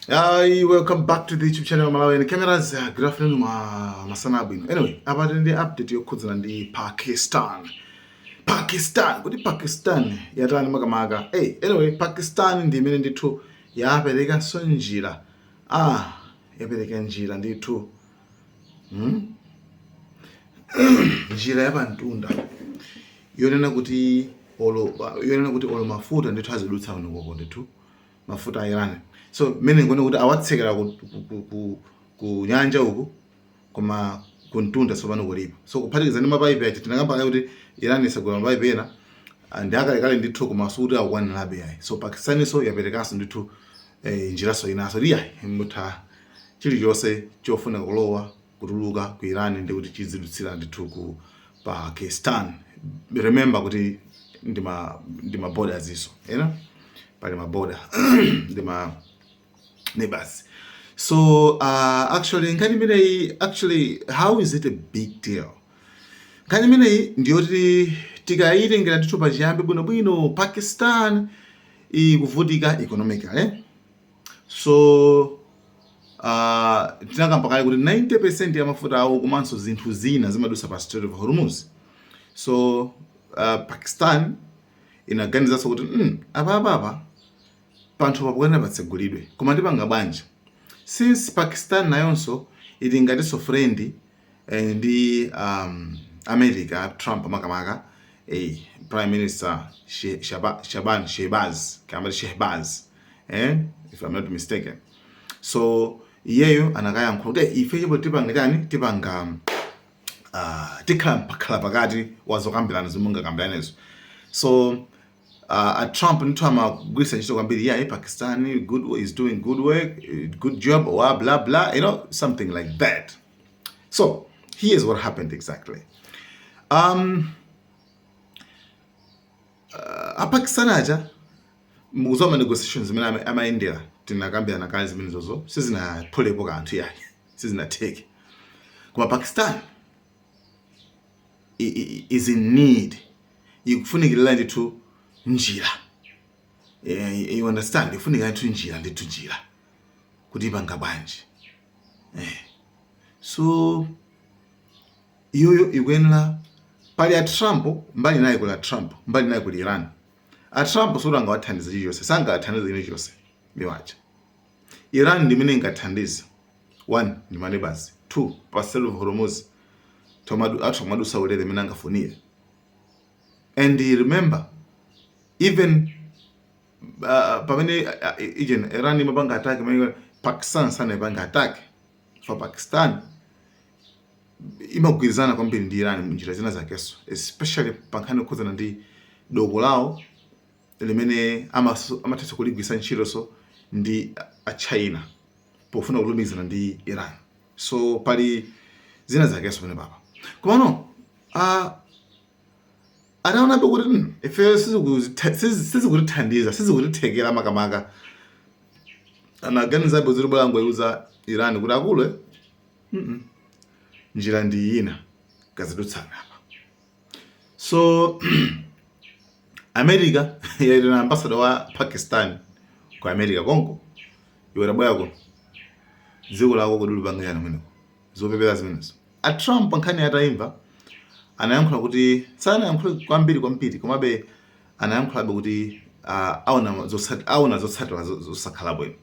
Hi, welcome back to the YouTube channel Malawi and cameras. Good afternoon, masana bwino. Anyway, about the update yokudzana ndi Pakistan. Kuti Pakistan yatani makamaka. Anyway, Pakistan ndi imene ndithu yapereka njira. Yapereka njira ndithu. Njira yapantunda. Yonena kuti olo mafuta ndithu azidutsa unoko ndithu. Mafuta a Iran. So mene ngone kuti awatsekera ku nyanja uku koma kuntunda sopano kulipa. So kuphatikiza ndi mapaipi achi tinakamba kuti Iran isagula mapaipi ena ndi akalekale ndithu koma suti akwanirabe yayi. So Pakistan so yaperekaso ndithu njiraso inaso liya mutha chilichonse chofuna kulowa kutuluka ku Iran ndi kuti chizidutsira ndithu ku Pakistan. Remember kuti ndi ma borders iso, pali ma border ndi ma neighbors. So actually how is it a big deal? Nkhani imeneyi ndiyoti tikayitengera ndithu pachiyambi bwinobwino Pakistan ikuvutika economically. So tinakamba kale kuti 90% ya mafuta awo komanso zinthu zina zimadusa pa Strait of Hormuz. So Pakistan inaganizanso kuti apa panthu pakuyenera patsegulidwe koma ndipanga bwanji, since Pakistan nayonso ili ngatinso friend ndi America, Trump makamaka, Prime Minister Shehbaz, if I'm not mistaken. So iyeyo anakayankhula kuti ife chipo tipanga tikhala pakati wazokambirana zomwe mungakambiranezo. So Trump ndithu amagwirisa ntchito kwambiri Pakistan is doing good work, good job, or blah blah, something like that. So here's what happened exactly. Pakistan aja mukuzoma negotiations zimene amayendera tinakambirana kale zimene zozo sizinaphulepo kanthu yayi, sizinatheke. Koma Pakistan is in need, ikufunikira ndithu njira. You understand? Ifunika ndithu njira kuti ipanga bwanji. So iyoyo ikuyenera pali a Trump mbali naye kula Trump mbali naye kuli Iran. A Trump sura ngawathandiza chiyonse, sangathandiza ine chiyonse miwacha. Iran ndi imene ingathandiza. 1 ndi ma neighbors, 2 pa Strait of Hormuz madusa ulere imene angafunire. And remember, even pamene Iran imapanga attack, Pakistan sana imapanga attack. For Pakistan imagwirizana kwambiri ndi Iran munjira zina zakeso, especially pankhani okhudzana ndi doko lawo limene amathetsa kuligwisa ntchito so ndi a China pofuna kulumikizana ndi Iran. So pali zina zakeso pene papa. Koma no anaonabe kuti ife sizikutithandiza, sizikutithekera makamaka. Anaganizabe zoti bwera ngoyuza Iran kuti akule njira ndi ina kazidutsana apa. So America yaitana ambassador wa Pakistan ku America konko, iwera bwayako dziko lako kuti lipanga yana mweneko zopepera zimenezo. A Trump nkhani ataimva anayankhula kuti sanayankhule kwambiri komabe anayankhulabe kuti aona zotsatira zosakhala bwino.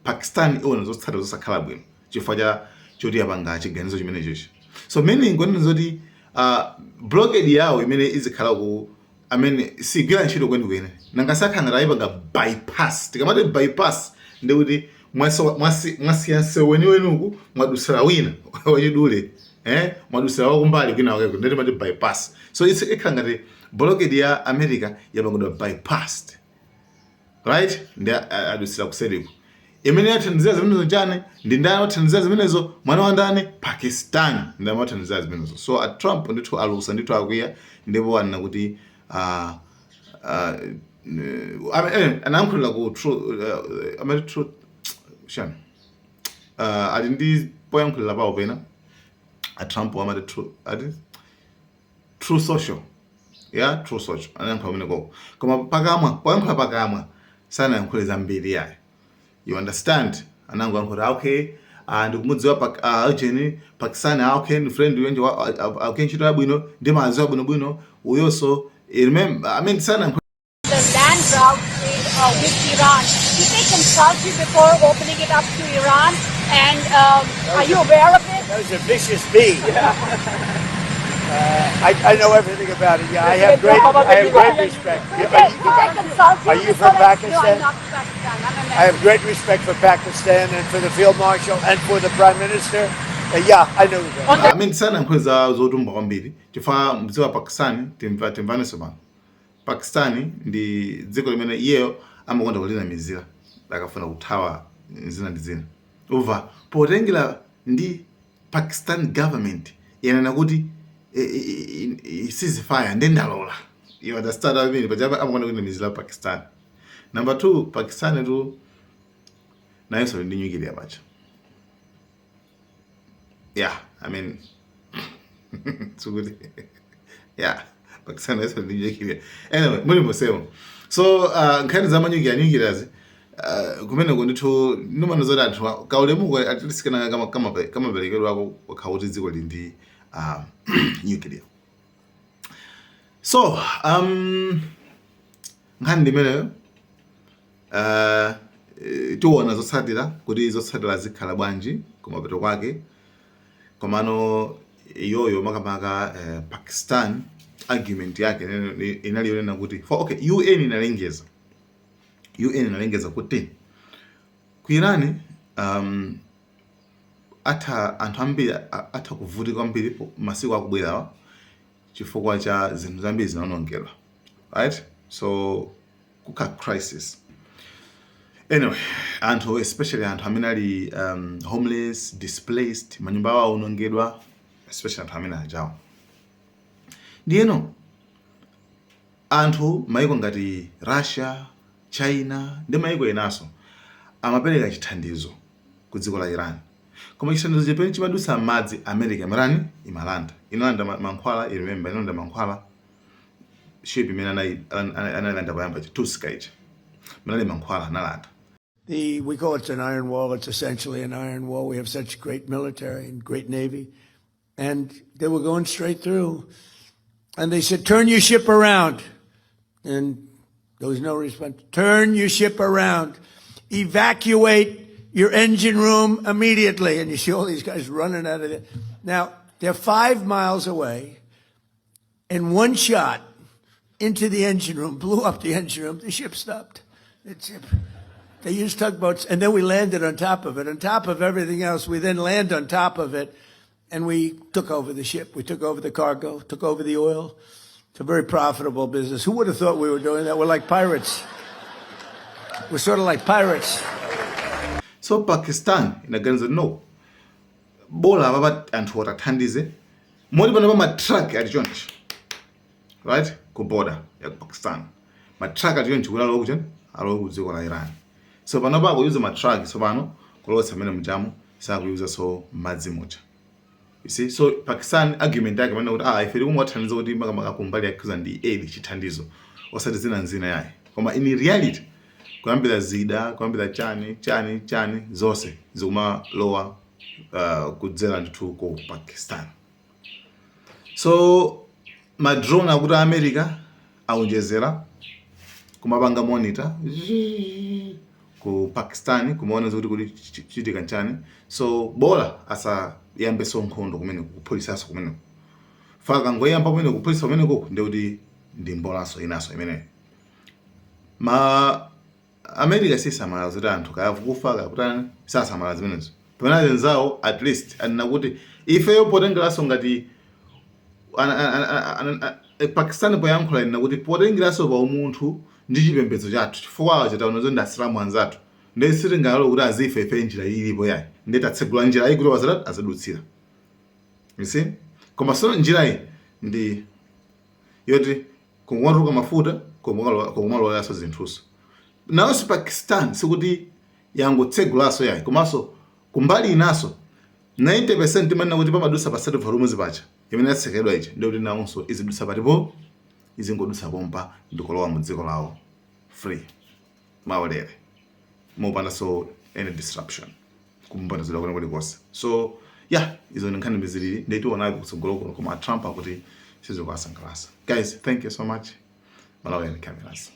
Pakistan iona zotsatira zosakhala bwino chifukwa choti yapanga chiganizo chimene chochi. So many ngoni zoti blockade yawo imene izikhala ku amene sigwira ntchito kwenikweni nangasakhanga ayipanga bypass. Tikamati bypass ndi kuti mwasiyanse weniweni uku mwadusira wina wachidule, mwadusira wakumbali kwina wakeko ndeti mati bypass. So ikhala ngati blockade ya America yapangidwa bypassed, right? Ndi adusira kuseriku imene yathandizira zimenezo chane ndi ndani wathandizira zimenezo, mwana wa ndani? Pakistan ndi wathandizira zimenezo. So a Trump ndithu alusa ndithu akwiya ndipo wanena kuti anayankhulira ku true shan ali ndi poyankhulira pawo pena a Trump amati true social, true social anayankhula pamene koko. Koma pakamwa poyankhula pakamwa sanayankhule zambiri yayi. You understand? anango ankora okay ndikumudziwa Eugene Pakistan okay ndi friend wenje okay chito abwino ndi mazi abwino bwino uyonso remember I mean sana the land route with Iran. Did they consult you before opening it up to Iran? And are you aware of it? That was a vicious bee. I know everything about it. Yeah, I have great respect. Are you from Pakistan? No, I'm not from Pakistan. I'm American. I have great respect for Pakistan and for the Field Marshal and for the Prime Minister. Yeah, I know that. I mean sana nkweza zotumba kwambiri chifukwa mdziwa Pakistan timvaneso pano. Pakistan ndi dziko limene iyeyo amakonda kulina mizira akafuna kuthawa zina ndi zina over potengera ndi Pakistan government yanena kuti ceasefire ndendalola you understand what I mean, but amakonda kulina mizira Pakistan. Number 2, Pakistan tu nayo ndi nuclear bacha. Yeah, I mean so good. Yeah, Pakistan is ndi nuclear. Anyway, muli mosemo. So nkhani za nuclear kumene ndithu numano zoti anthu kaulemuko at least kana kama belekedwa ako khauti dziko lindi nuclear. So nkhani ndimeneyo tiona zotsatira kuti zotsatira zikhala bwanji kumapeto kwake komano iyoyo makamaka Pakistan argument yake inalionena kuti okay UN inalengeza kuti ku Iran atha anthu ambiri atha kuvutika kwambiri masiku akubwerawa chifukwa cha zinthu zambiri zinawonongedwa, right? So kuka crisis. Anyway, anthu especially anthu amene ali homeless, displaced, manyumba awo awonongedwa, especially anthu amene ajawo. Ndiyeno anthu maiko ngati Russia, China ndi maiko enaso amapereka chithandizo ku dziko la Iran. Koma chithandizo chipeni chimadutsa madzi America marani inalanda mankhwala remember inalanda mankhwala ship imene analanda poyamba Tuskegee manali mankhwala analanda. We call it an iron wall. It's essentially an iron wall. We have such great military and great navy. And they were going straight through. And they said, turn your ship around. And there was no response. Turn your ship around. Evacuate your engine room immediately. And you see all these guys running out of there. Now, they're 5 miles away. And one shot into the engine room, blew up the engine room. The ship stopped. They used tugboats, and then we landed on top of it. On top of everything else, we then land on top of it, and we took over the ship. We took over the cargo, took over the oil. It's a very profitable business. Who would have thought we were doing that? We're like pirates. We're sort of like pirates. So Pakistan inaganiza no. Bola baba anthu atathandize. Modi bana ma truck at chonchi. Right? Ku border ya Pakistan. Ma truck at chonchi kulalo kuchen alo kudziko la Iran. So pano ba kuyuza ma truck so pano kulotsa mene mjamu sa kuyuza so madzi mocha. You see, so Pakistan argument yake mana kuti ifeli kumwathandiza kuti makamaka kumbali yakuza ndi aid chithandizo osati zina nzina yayi. Koma in reality kuyambira zida, kuyambira chani zose zikuma lowa kudzera ndithu ku Pakistan. So ma drone akuti America aonjezera kumapanga monitor ku Pakistan kumaona kuti kuli chitika nchani. So bola asa yambe sonkhondo kumene kupolisaso kumene faka ngoyamba kumene kupolisa kumene koko ndikuti ndi mbolaso inaso imene ma America sisamala kuti anthu kayavukufa kaputani sasamala zimenezo pamene nzawo at least anakuti ifeyo potengeraso ngati Pakistan poyankhula nakuti potengeraso pa umunthu ndi chipembedzo chathu chifukwa chataona zo ndasilamu anzathu ndesiri ngalo kuti azife ife njira ilipo yayi ndetatsegula njira iyi kuti wazalatu azadutsira. You see? Koma so njira iyi ndi yoti kumwaruka mafuta kumwalo yaso zinthuso. Nawo si Pakistan sikuti yangotsegulaso yayi komanso kumbali inaso 90% manena kuti pamadusa pa set of hormones pacha imene yatsekedwa ichi ndio kuti nawonso izidusa patipo izingodusa pompa ndikolowa mu dziko lawo free maulere mopanda so any disruption kumbandazira kuna kuli kose. So yeah, izo nkhani mbiri ndetiwonabe kutsogolo kuno koma Trump akuti sizokuwasangalatsa. Guys, thank you so much. Malawi and cameras.